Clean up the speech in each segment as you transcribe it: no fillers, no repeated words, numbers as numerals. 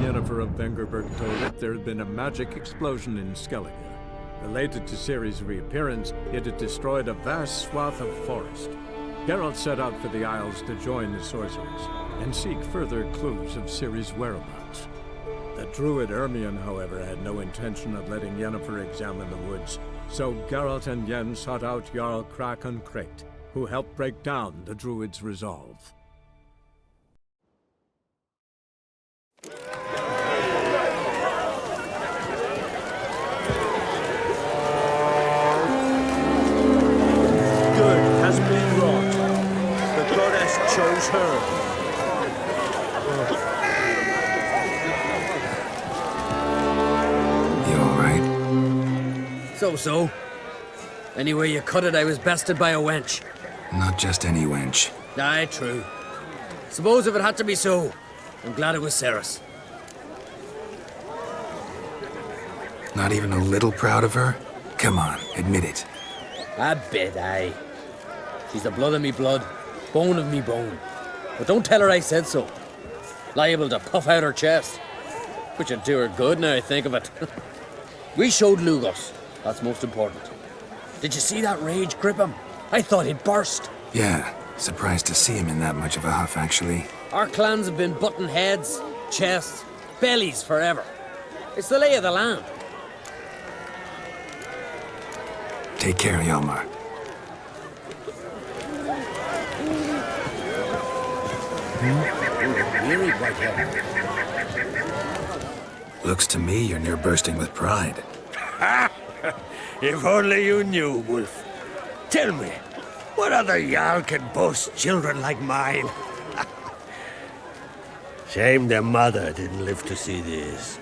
Yennefer of Vengerberg told it, there had been a magic explosion in Skellige. Related to Ciri's reappearance, it had destroyed a vast swath of forest. Geralt set out for the Isles to join the sorcerers and seek further clues of Ciri's whereabouts. The druid Ermion, however, had no intention of letting Yennefer examine the woods, so Geralt and Yen sought out Jarl Krakon Krayt, who helped break down the druid's resolve. Good has been wrought. The goddess chose her. You alright? So. Anyway you cut it, I was bested by a wench. Not just any wench. Aye, true. Suppose if it had to be so, I'm glad it was Ceres. Not even a little proud of her? Come on, admit it. A bit, aye. She's the blood of me blood, bone of me bone. But don't tell her I said so. Liable to puff out her chest. Which would do her good now I think of it. We showed Lugos. That's most important. Did you see that rage grip him? I thought he'd burst. Yeah, surprised to see him in that much of a huff, actually. Our clans have been butting heads, chests, bellies forever. It's the lay of the land. Take care, Hjalmar. Weary white. Looks to me you're near bursting with pride. If only you knew, Wolf. Tell me, what other Jarl can boast children like mine? Shame their mother didn't live to see this.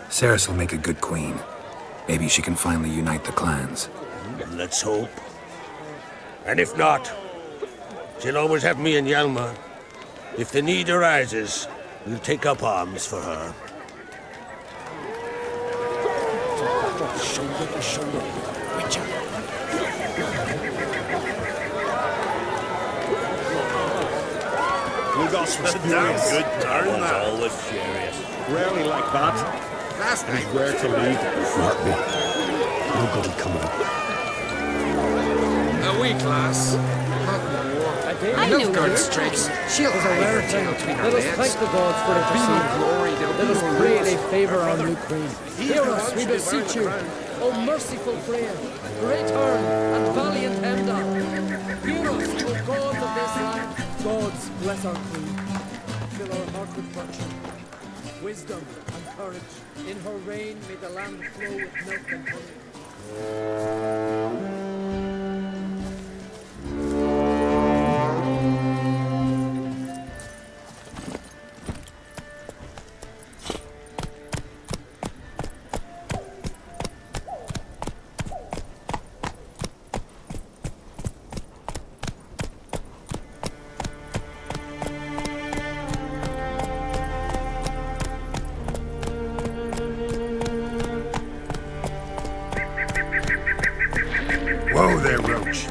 Ceres will make a good queen. Maybe she can finally unite the clans. Let's hope. And if not, she'll always have me and Hjalmar. If the need arises, we'll take up arms for her. Shoulder to shoulder. Witcher. Lugos was a damn good turn, that. Always serious. Rarely like that. Last night, where to lead. Mark me. Nobody coming. A weak lass. I knew Nilfgaard's it. tricks. She'll There's a rare tale between her Let us legs. thank the gods for interceding. Glory, there'll Let be us no pray rules. they favor our new queen. Hear us, we beseech you. O merciful Freya, great Earl, and valiant Heimdall. Hear us, O gods of this land. Gods, bless our queen. Fill our heart with virtue, wisdom, and courage. In her reign, may the land flow with milk and honey. Whoa there, Roach.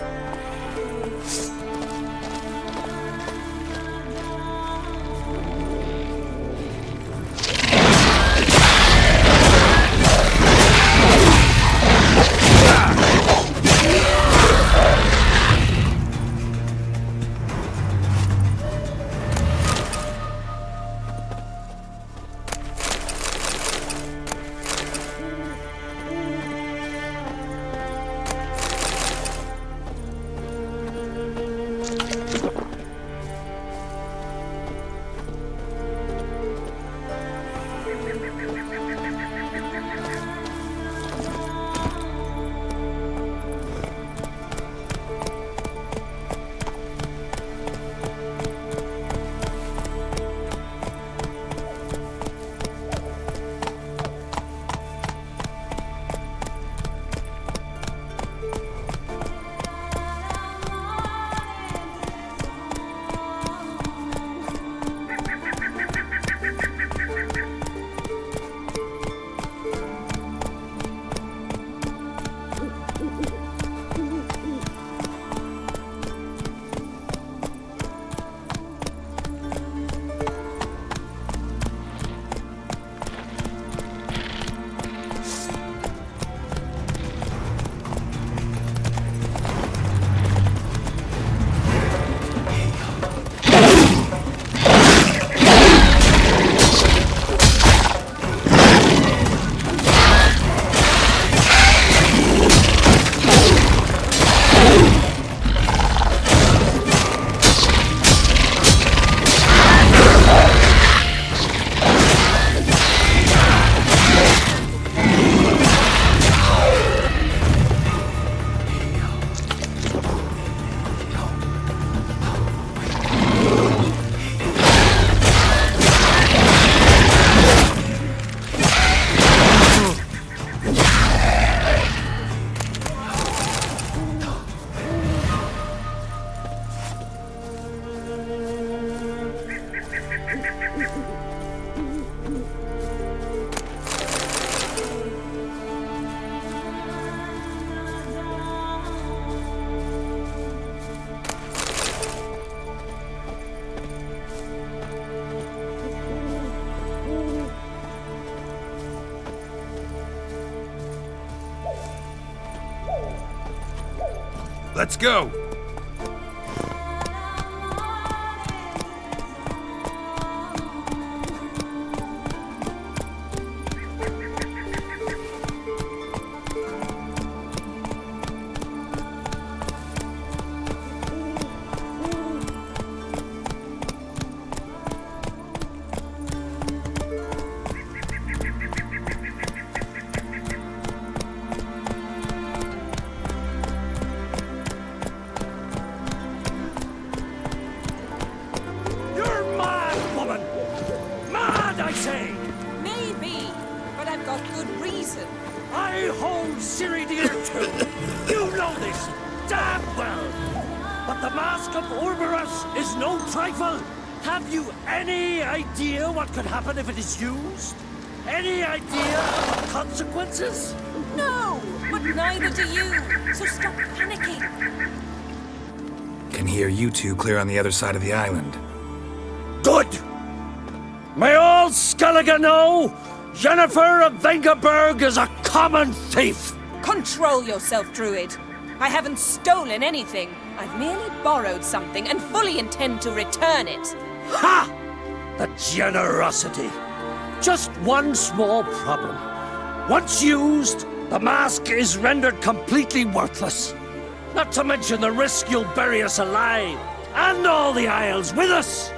Let's go! You're mad, woman! Mad, I say! Maybe, but I've got good reason. I hold Ciri dear too. You know this damn well. But the Mask of Urberus is no trifle. Have you any idea what could happen if it is used? Any idea of the consequences? No, but neither do you. So stop panicking. Can hear you two clear on the other side of the island. Good! May all Skellige know Jennifer of Vengerberg is a common thief! Control yourself, Druid. I haven't stolen anything. I've merely borrowed something and fully intend to return it. Ha! The generosity. Just one small problem. Once used, the mask is rendered completely worthless. Not to mention the risk you'll bury us alive, and all the Isles with us!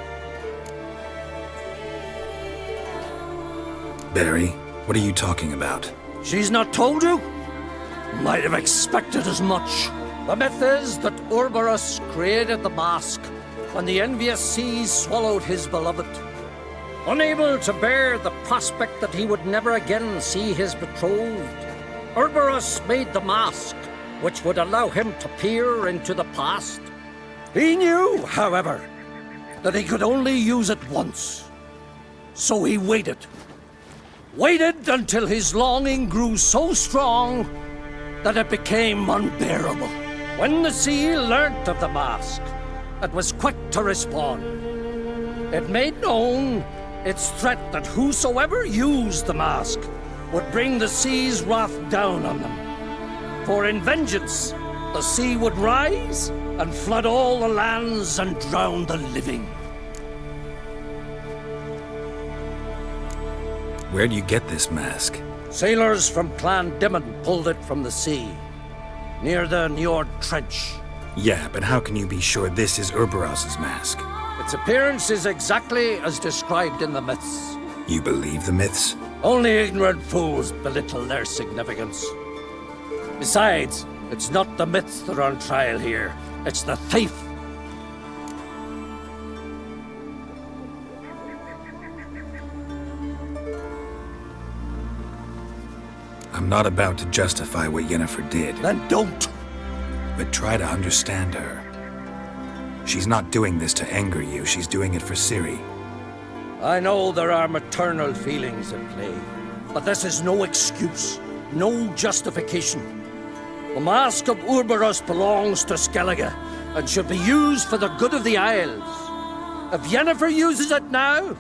Barry, what are you talking about? She's not told you? Might have expected as much. The myth is that Urberus created the mask when the envious seas swallowed his beloved. Unable to bear the prospect that he would never again see his betrothed, Urberus made the mask, which would allow him to peer into the past. He knew, however, that he could only use it once. So he waited. Waited until his longing grew so strong that it became unbearable. When the sea learnt of the mask, it was quick to respond. It made known its threat that whosoever used the mask would bring the sea's wrath down on them. For in vengeance, the sea would rise and flood all the lands and drown the living. Where do you get this mask? Sailors from Clan Dimon pulled it from the sea, near the Njord Trench. Yeah, but how can you be sure this is Urberos's mask? Its appearance is exactly as described in the myths. You believe the myths? Only ignorant fools belittle their significance. Besides, it's not the myths that are on trial here. It's the thief. I'm not about to justify what Yennefer did, Then don't. but try to understand her. She's not doing this to anger you, she's doing it for Ciri. I know there are maternal feelings at play, but this is no excuse, no justification. The Mask of Urberus belongs to Skellige and should be used for the good of the Isles. If Yennefer uses it now,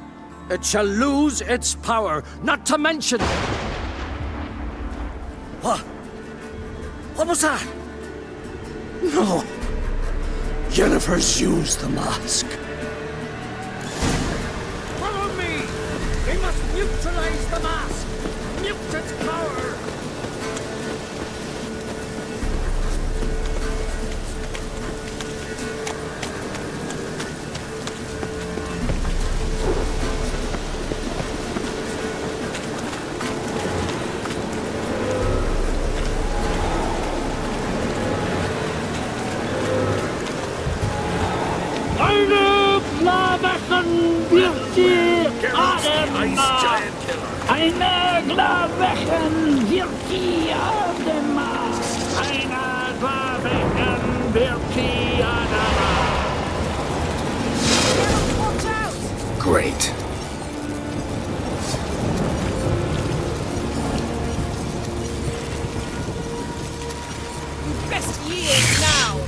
it shall lose its power, not to mention... What? What was that? No. Yennefer's used the mask. Follow me! We must neutralize the mask! Mute its power! Eine Glavechen wird die Adema. Eine Glavechen wird die Adema. Watch out! Great. Best years now!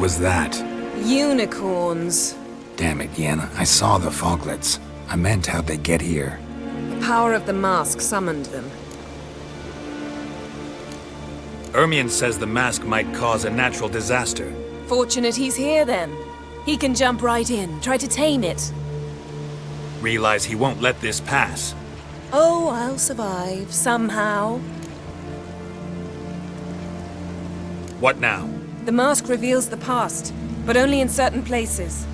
was that? Unicorns. Damn it, Yen. I saw the foglets. I meant how'd they get here? The power of the mask summoned them. Ermion says the mask might cause a natural disaster. Fortunate he's here, then. He can jump right in, try to tame it. Realize he won't let this pass. Oh, I'll survive, somehow. What now? The mask reveals the past, but only in certain places.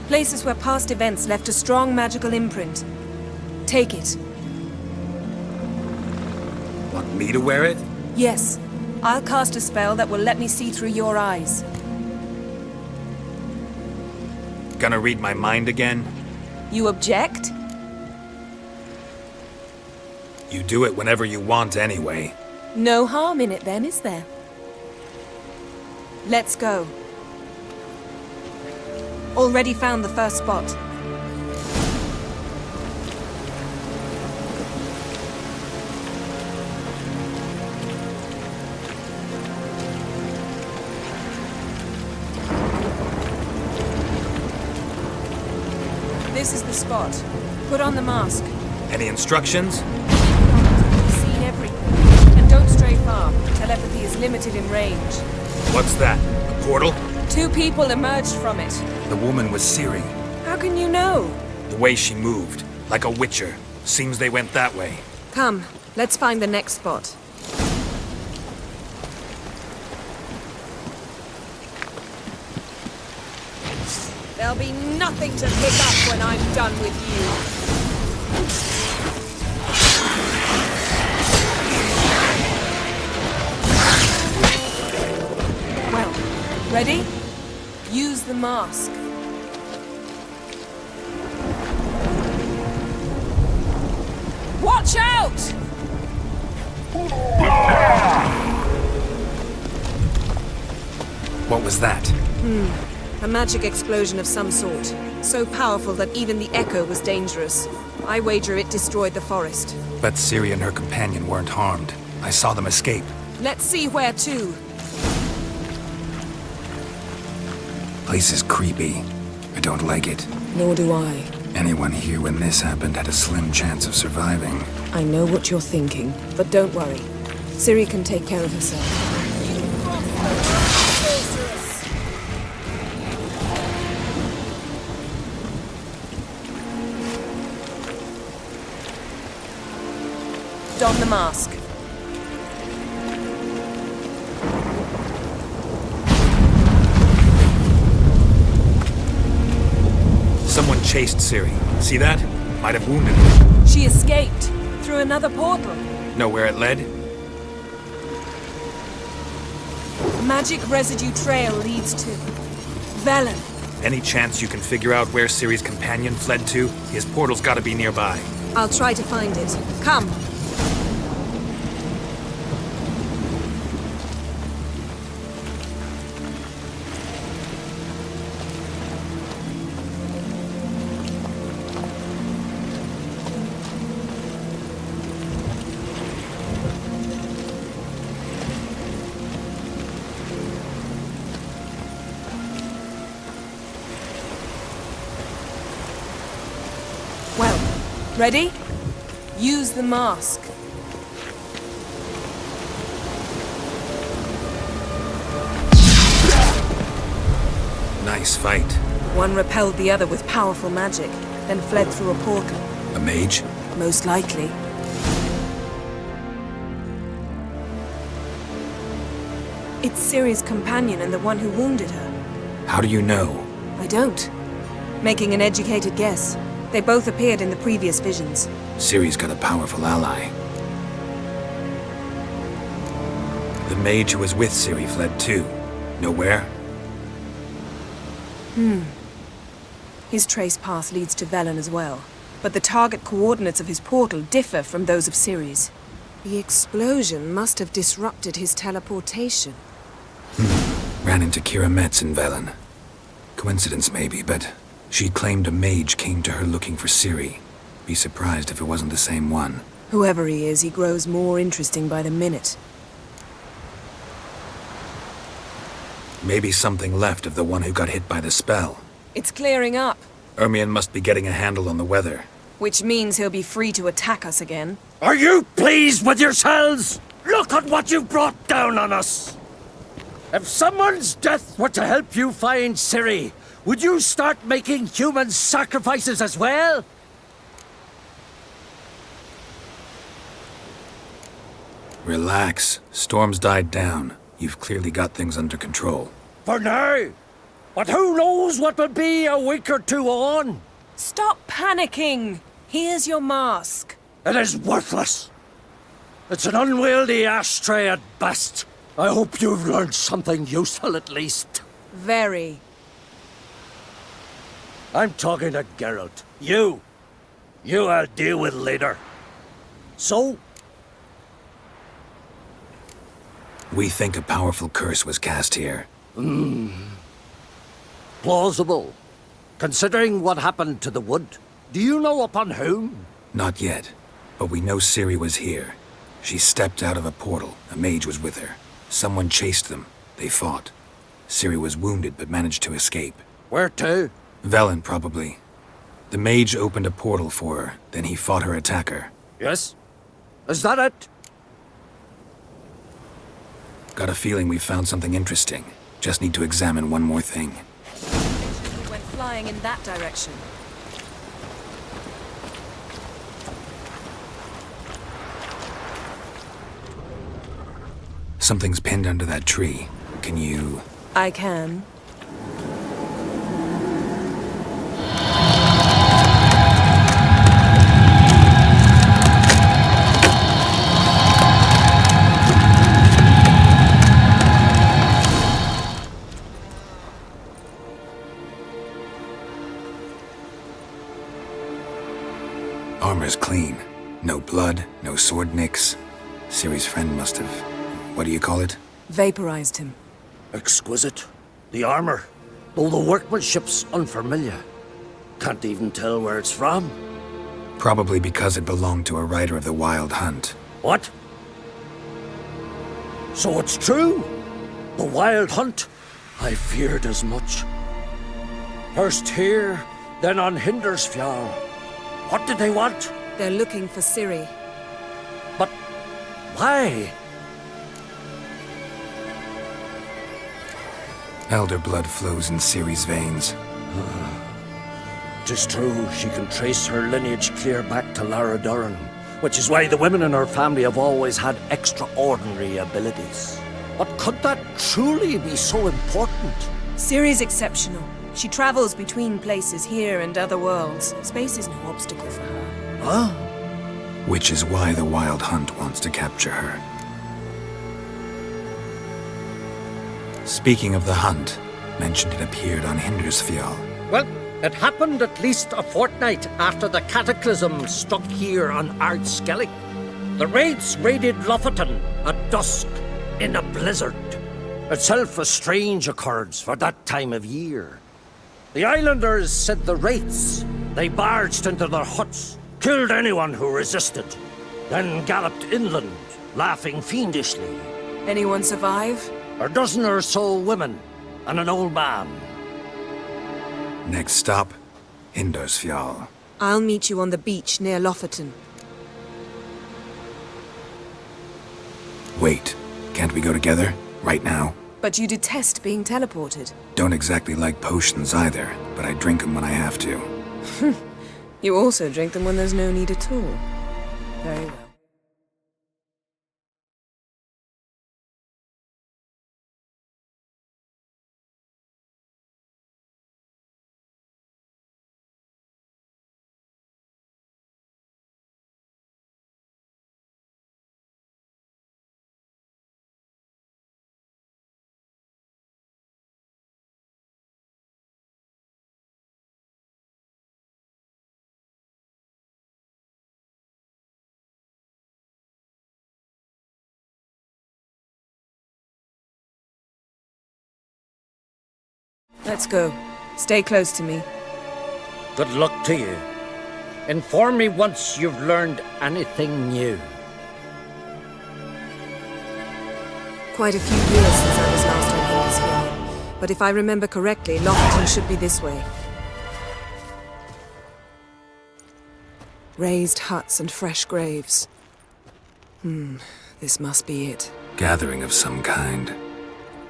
Places where past events left a strong magical imprint. Take it. Want me to wear it? Yes. I'll cast a spell that will let me see through your eyes. Gonna read my mind again? You object? You do it whenever you want anyway. No harm in it then, is there? Let's go. Already found the first spot. This is the spot. Put on the mask. Any instructions? You've seen everything. And don't stray far. Telepathy is limited in range. What's that? A portal? 2 people emerged from it. The woman was Ciri. How can you know? The way she moved. Like a witcher. Seems they went that way. Come, let's find the next spot. There'll be nothing to pick up when I'm done with you. Well, ready? Use the mask. Watch out! What was that? A magic explosion of some sort. So powerful that even the echo was dangerous. I wager it destroyed the forest. But Ciri and her companion weren't harmed. I saw them escape. Let's see where to. Place is creepy. I don't like it. Nor do I. Anyone here when this happened had a slim chance of surviving. I know what you're thinking, but don't worry. Ciri can take care of herself. Don the mask. Someone chased Ciri. See that? Might have wounded her. She escaped through another portal. Know where it led? Magic residue trail leads to Velen. Any chance you can figure out where Ciri's companion fled to? His portal's gotta be nearby. I'll try to find it. Come. Well, ready? Use the mask. Nice fight. One repelled the other with powerful magic, then fled through a portal. A mage? Most likely. It's Ciri's companion and the one who wounded her. How do you know? I don't. Making an educated guess. They both appeared in the previous visions. Ciri's got a powerful ally. The mage who was with Ciri fled too. Know where? His trace path leads to Velen as well. But the target coordinates of his portal differ from those of Ciri's. The explosion must have disrupted his teleportation. Ran into Kira Metz in Velen. Coincidence maybe, but she claimed a mage came to her looking for Ciri. Be surprised if it wasn't the same one. Whoever he is, he grows more interesting by the minute. Maybe something left of the one who got hit by the spell. It's clearing up, Ermion must be getting a handle on the weather. which means he'll be free to attack us again. Are you pleased with yourselves? Look at what you've brought down on us! If someone's death were to help you find Ciri, would you start making human sacrifices as well? Relax. Storm's died down. You've clearly got things under control. For now. But who knows what will be a week or two on? Stop panicking! Here's your mask. It is worthless. It's an unwieldy ashtray at best. I hope you've learned something useful at least. Very. I'm talking to Geralt. You I'll deal with later. So, We think a powerful curse was cast here. plausible. Considering what happened to the wood, do you know upon whom? Not yet, but we know Ciri was here. She stepped out of a portal. A mage was with her. Someone chased them. They fought. Ciri was wounded but managed to escape. Where to? Velen, probably. The mage opened a portal for her, then he fought her attacker. Yes? Is that it? Got a feeling we found something interesting. Just need to examine one more thing. We went flying in that direction. Something's pinned under that tree. Can you... I can. Armor's clean. No blood, no sword nicks. Ciri's friend must have... what do you call it? Vaporized him. Exquisite. The armor, though the workmanship's unfamiliar. Can't even tell where it's from. Probably because it belonged to a rider of the Wild Hunt. What? So it's true? The Wild Hunt? I feared as much. First here, then on Hindersfjall. What did they want? They're looking for Ciri. But why? Elder blood flows in Ciri's veins. 'Tis true, she can trace her lineage clear back to Lara Duran, which is why the women in her family have always had extraordinary abilities. But could that truly be so important? Ciri's exceptional. She travels between places here and other worlds. Space is no obstacle for her. Huh? Which is why the Wild Hunt wants to capture her. Speaking of the hunt, mentioned it appeared on Hindersfjall. Well, it happened at least a fortnight after the cataclysm struck here on Ardskellig. The raids raided Lofoten at dusk in a blizzard. Itself a strange occurrence for that time of year. The islanders said the wraiths. They barged into their huts, killed anyone who resisted, then galloped inland, laughing fiendishly. Anyone survive? A dozen or so women and an old man. Next stop, Hindersfjall. I'll meet you on the beach near Lofoten. Wait, can't we go together? Right now? But you detest being teleported. Don't exactly like potions either, but I drink them when I have to. You also drink them when there's no need at all. Very well. Let's go. Stay close to me. Good luck to you. Inform me once you've learned anything new. Quite a few years since I was last on Hindersfjall. But if I remember correctly, Lockton should be this way. Raised huts and fresh graves. This must be it. Gathering of some kind.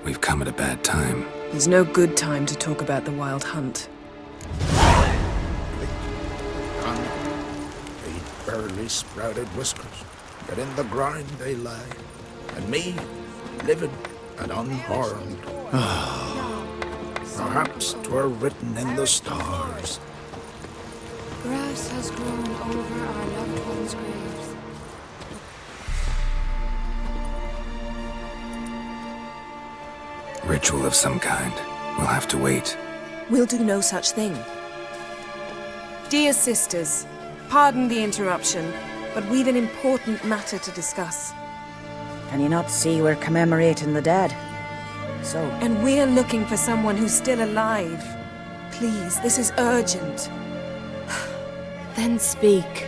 We've come at a bad time. There's no good time to talk about the Wild Hunt. They barely sprouted whiskers, yet in the ground they lay, and me, living and unharmed. Perhaps 'twere written in the stars. Grass has grown over our loved ones' graves. Ritual of some kind. We'll have to wait. We'll do no such thing. Dear sisters, pardon the interruption, but we've an important matter to discuss. Can you not see we're commemorating the dead? So, And we're looking for someone who's still alive. Please, this is urgent. Then speak.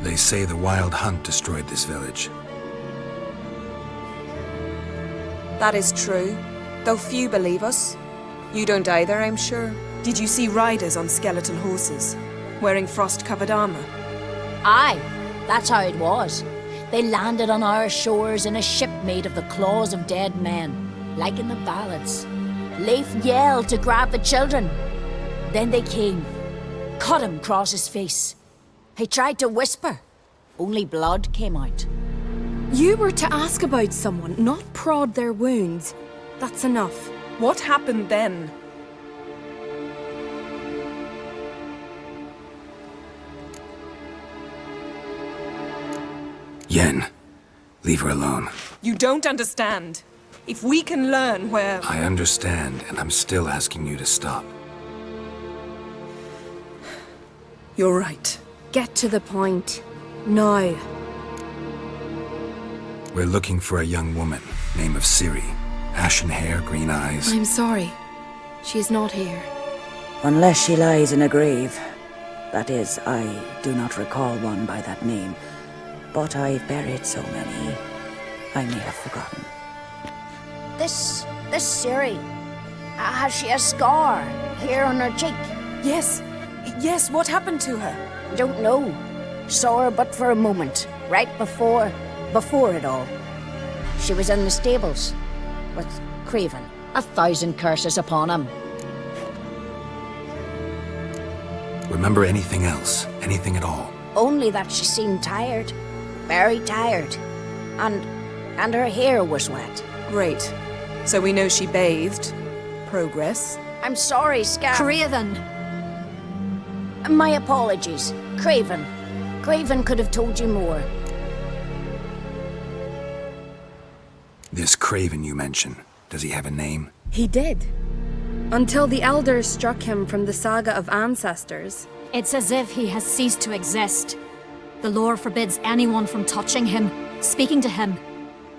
They say the Wild Hunt destroyed this village. That is true, though few believe us. You don't either, I'm sure. Did you see riders on skeletal horses, wearing frost-covered armor? Aye, that's how it was. They landed on our shores in a ship made of the claws of dead men, like in the ballads. Leif yelled to grab the children. Then they came, cut him across his face. He tried to whisper, only blood came out. You were to ask about someone, not prod their wounds. That's enough. What happened then? Yen, leave her alone. You don't understand. If we can learn where... I understand, and I'm still asking you to stop. You're right. Get to the point. Now. We're looking for a young woman, name of Ciri. Ashen hair, green eyes. I'm sorry. She is not here. unless she lies in a grave. That is, I do not recall one by that name. But I've buried so many, I may have forgotten. This Ciri, has she a scar here on her cheek? Yes, what happened to her? Don't know. Saw her but for a moment, right before it all. She was in the stables with Craven. 1,000 curses upon him. Remember anything else? Anything at all? Only that she seemed tired. Very tired. And her hair was wet. Great. So we know she bathed. Progress. I'm sorry, Scar. Craven! My apologies. Craven. Craven could have told you more. This Craven you mention, does he have a name? He did. Until the elders struck him from the saga of ancestors. It's as if he has ceased to exist. The lore forbids anyone from touching him, speaking to him,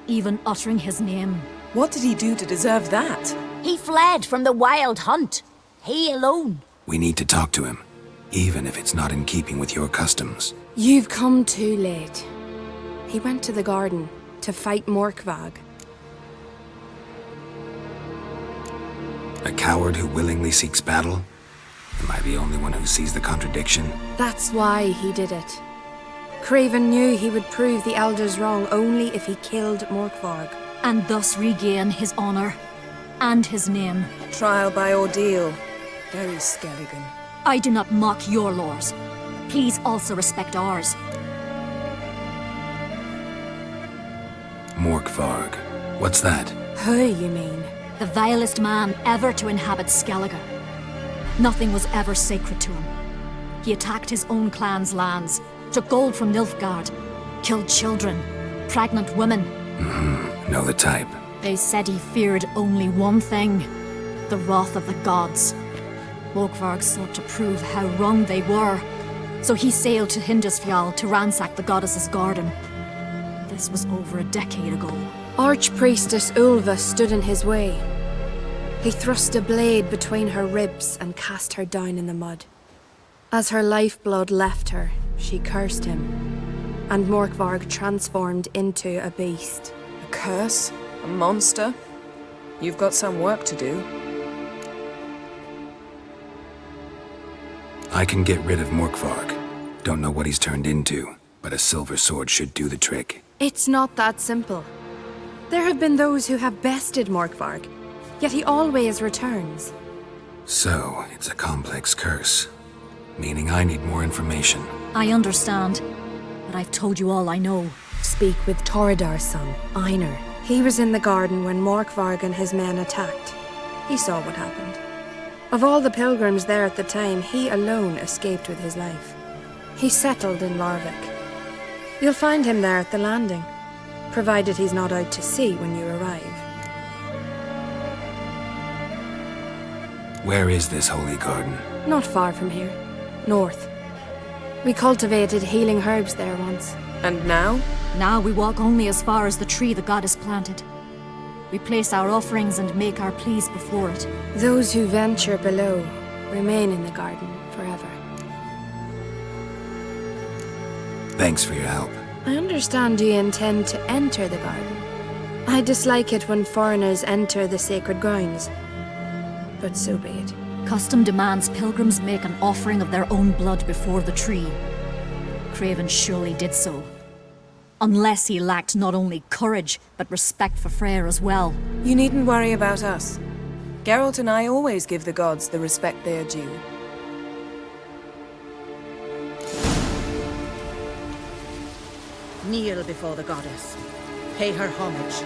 even uttering his name. What did he do to deserve that? He fled from the Wild Hunt. He alone. We need to talk to him, even if it's not in keeping with your customs. You've come too late. He went to the garden to fight Morkvag. A coward who willingly seeks battle? Am I the only one who sees the contradiction? That's why he did it. Craven knew he would prove the elders wrong only if he killed Morkvarg. And thus regain his honor and his name. Trial by ordeal. Very Skelligan. I do not mock your laws. Please also respect ours. Morkvarg. What's that? Who, you mean? The vilest man ever to inhabit Skellige. Nothing was ever sacred to him. He attacked his own clan's lands, took gold from Nilfgaard, killed children, pregnant women. Know the type. They said he feared only one thing, the wrath of the gods. Morkvarg sought to prove how wrong they were, so he sailed to Hindisfjall to ransack the goddess's garden. This was over a decade ago. Archpriestess Ulva stood in his way. He thrust a blade between her ribs and cast her down in the mud. As her lifeblood left her, she cursed him, and Morkvarg transformed into a beast. A curse? A monster? You've got some work to do. I can get rid of Morkvarg. Don't know what he's turned into, but a silver sword should do the trick. It's not that simple. There have been those who have bested Morkvarg, yet he always returns. So, it's a complex curse. Meaning I need more information. I understand, but I've told you all I know. Speak with Torridar's son, Einar. He was in the garden when Morkvarg and his men attacked. He saw what happened. Of all the pilgrims there at the time, he alone escaped with his life. He settled in Larvik. You'll find him there at the landing, provided he's not out to sea when you arrive. Where is this holy garden? Not far from here. North. We cultivated healing herbs there once. And now? Now we walk only as far as the tree the goddess planted. We place our offerings and make our pleas before it. Those who venture below remain in the garden forever. Thanks for your help. I understand you intend to enter the garden. I dislike it when foreigners enter the sacred grounds. But so be it. Custom demands pilgrims make an offering of their own blood before the tree. Craven surely did so. Unless he lacked not only courage, but respect for Freyr as well. You needn't worry about us. Geralt and I always give the gods the respect they are due. Kneel before the goddess. Pay her homage.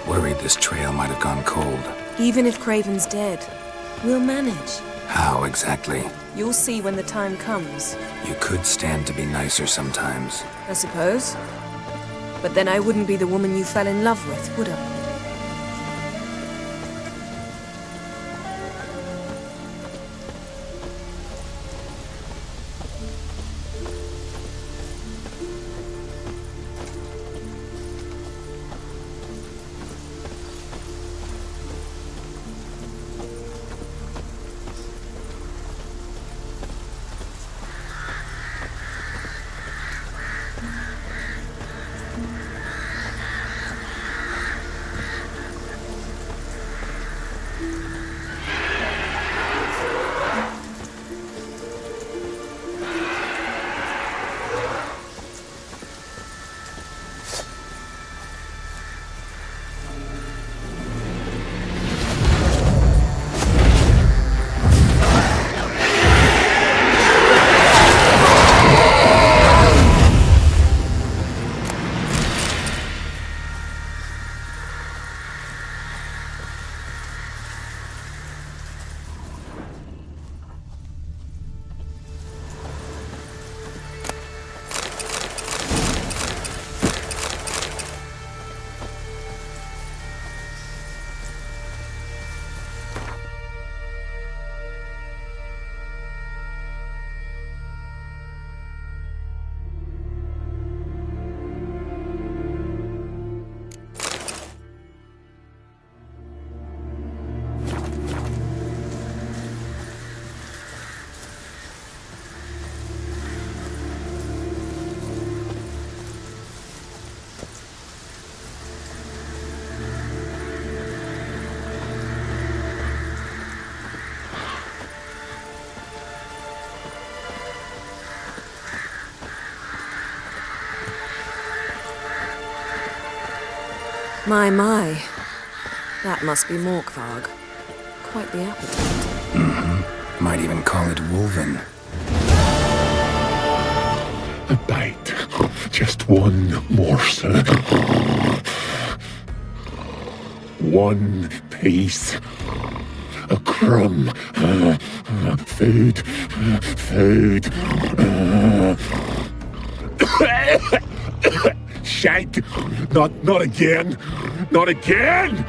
Worried this trail might have gone cold. Even if Craven's dead, we'll manage. How exactly? You'll see when the time comes. You could stand to be nicer sometimes. I suppose. But then I wouldn't be the woman you fell in love with, would I? My. That must be Morkvarg. Quite the appetite. Mm-hmm. Might even call it Wolven. A bite. Just one morsel. One piece. A crumb. Food. Shite. Not again. Not again!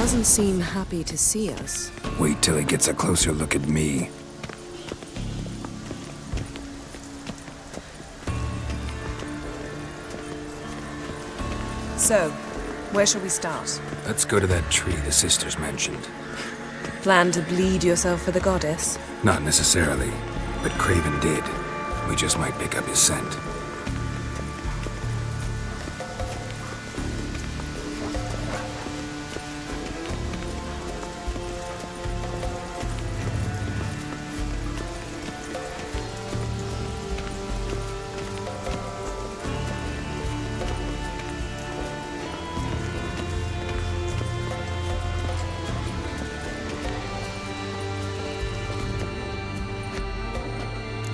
doesn't seem happy to see us. Wait till he gets a closer look at me. So, where shall we start? Let's go to that tree the sisters mentioned. Plan to bleed yourself for the goddess? Not necessarily, but Craven did. We just might pick up his scent.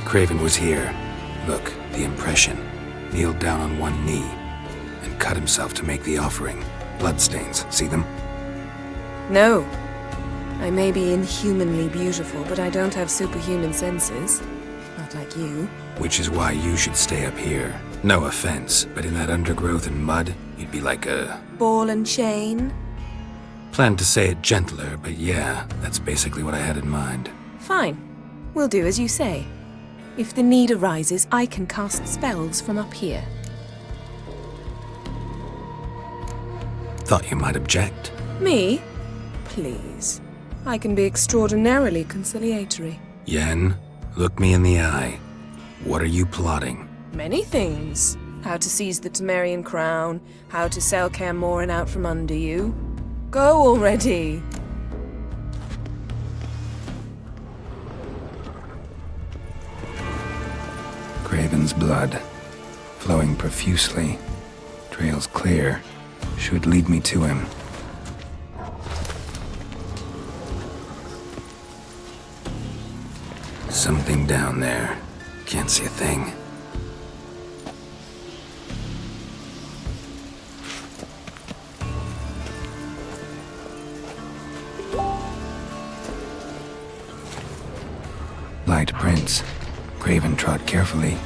Craven was here. Look, the impression. Kneeled down on one knee and cut himself to make the offering. Bloodstains, see them? No. I may be inhumanly beautiful, but I don't have superhuman senses. Not like you. Which is why you should stay up here. No offense, but in that undergrowth and mud, you'd be like a... Ball and chain? Planned to say it gentler, but yeah, that's basically what I had in mind. Fine. We'll do as you say. If the need arises, I can cast spells from up here. Thought you might object. Me? Please. I can be extraordinarily conciliatory. Yen, look me in the eye. What are you plotting? Many things. How to seize the Temerian crown, how to sell Kaer Morhen out from under you. Go already! Craven's blood, flowing profusely. Trails clear. Should lead me to him. Something down there. Can't see a thing. Light prints. Craven trod carefully.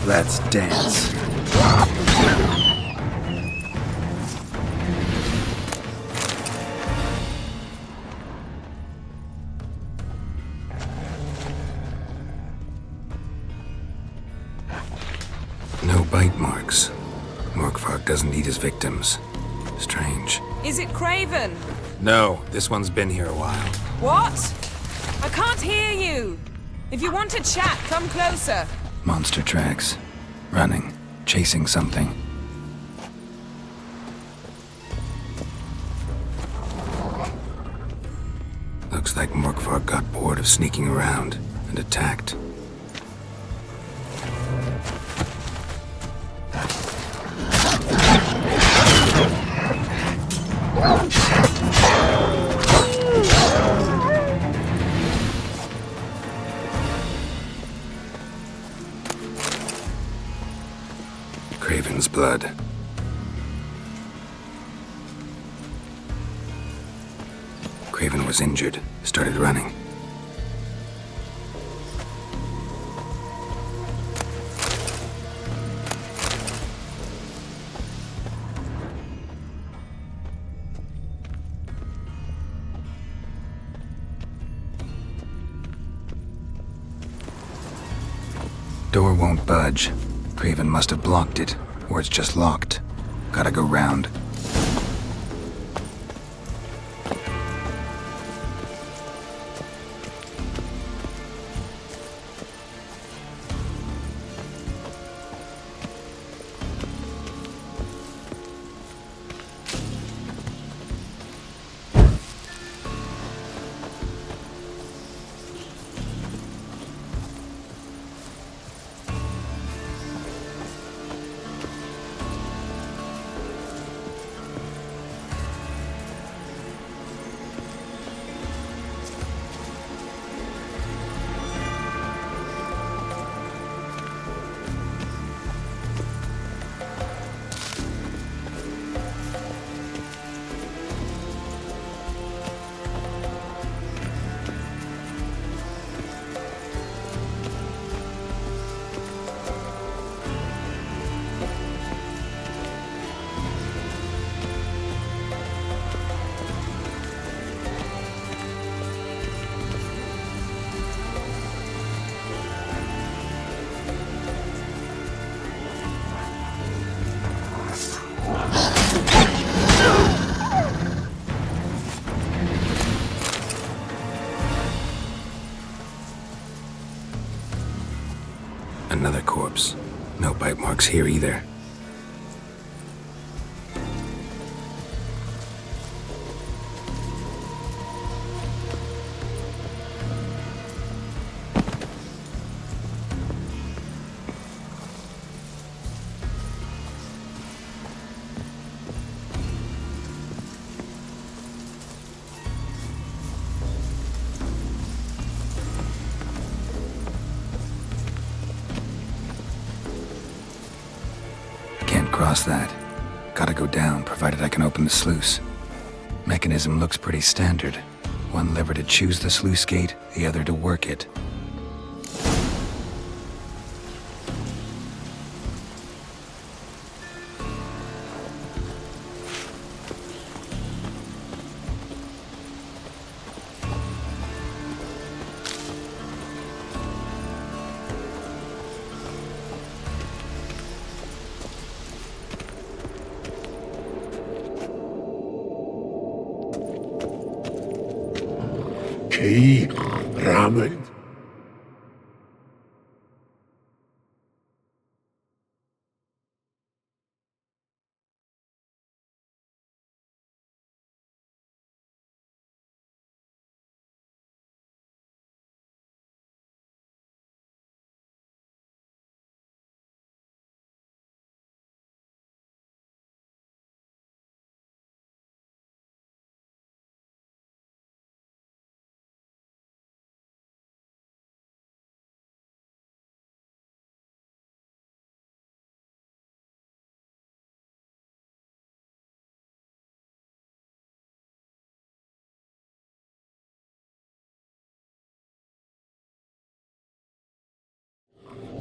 Let's dance. No bite marks. Morkvarg doesn't eat his victims. Strange. Is it Craven? No, this one's been here a while. What? I can't hear you! If you want to chat, come closer. Monster tracks. Running. Chasing something. Looks like Morkvarg got bored of sneaking around and attacked. blood. Craven was injured, started running. Door won't budge. Craven must have blocked it, or it's just locked. Gotta go round. Another corpse. No bite marks here either. Cross that. Gotta go down, provided I can open the sluice. Mechanism looks pretty standard. One lever to choose the sluice gate, the other to work it. Key, Ramen.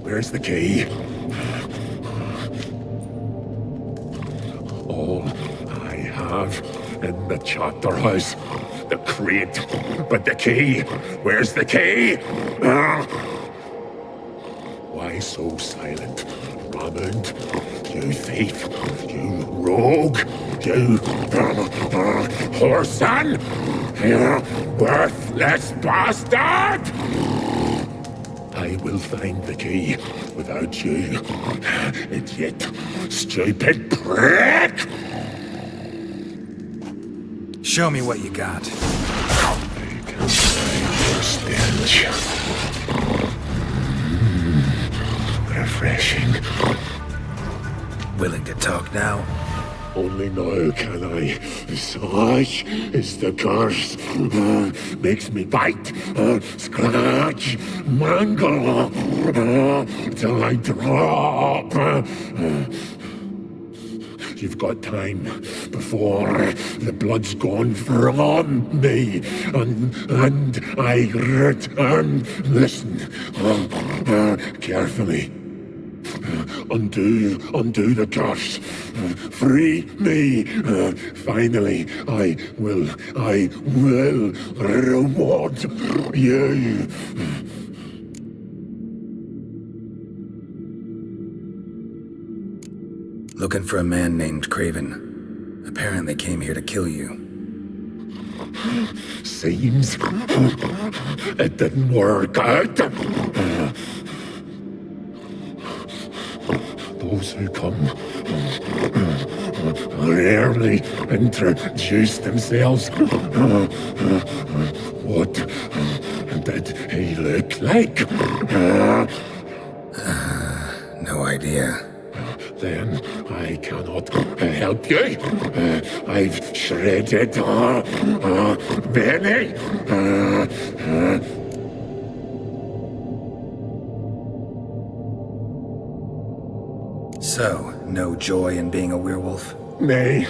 Where's the key? All I have in the chapter house, the crate, but the key, where's the key? Why so silent, Raymond? You thief, you rogue, you whoreson, you worthless bastard! I will find the key without you, idiot, stupid prick! Show me what you got. I can find your stench. Refreshing. Willing to talk now? Only now can I. Such is the curse. Makes me bite, scratch, mangle, till I drop. You've got time before the blood's gone from me, and I return. Listen, carefully. Undo the curse. Free me. Finally, I will reward you. Looking for a man named Craven. Apparently came here to kill you. Seems it didn't work out. Those who come rarely introduce themselves. What did he look like? No idea. Then I cannot help you. I've shredded many. So, no joy in being a werewolf? Nay.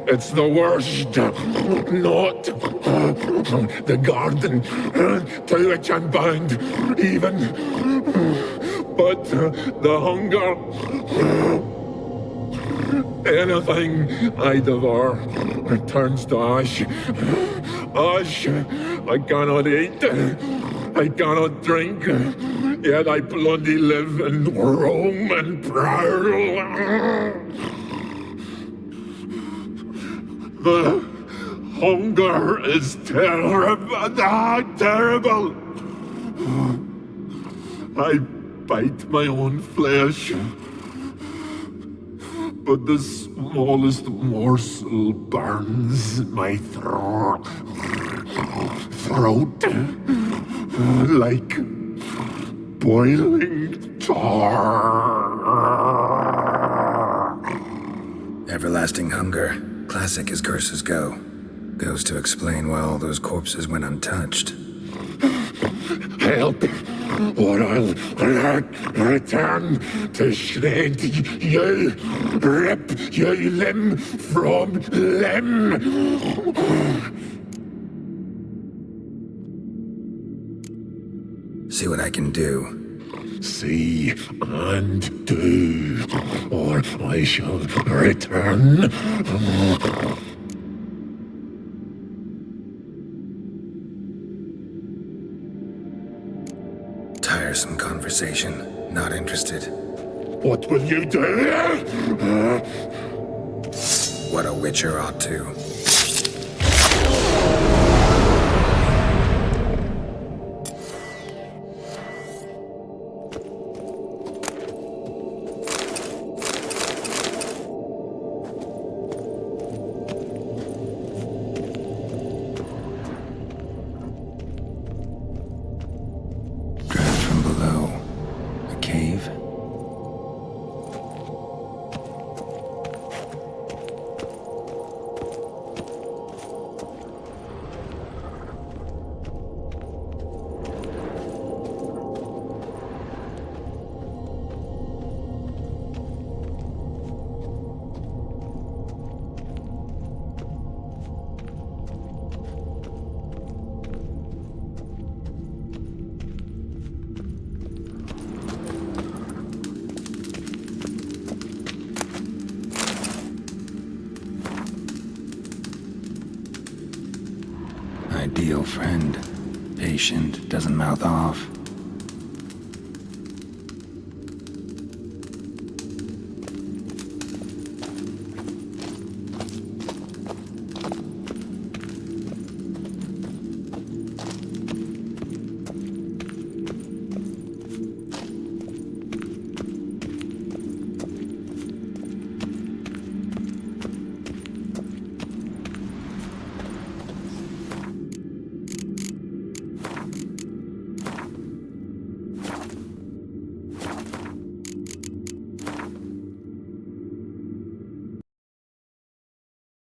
It's the worst. Not the garden to which I'm bound, even. But the hunger. Anything I devour turns to ash. Ash. I cannot eat. I cannot drink. Yet I bloody live and roam and prowl. The hunger is terrible. I bite my own flesh, but the smallest morsel burns my throat like boiling tar. Everlasting hunger. Classic as curses go. Goes to explain why all those corpses went untouched. Help, or I'll return to shred you, rip you limb from limb. See what I can do. See and do, or I shall return. Tiresome conversation. Not interested. What will you do? What a witcher ought to. Ideal friend. Patient, doesn't mouth off.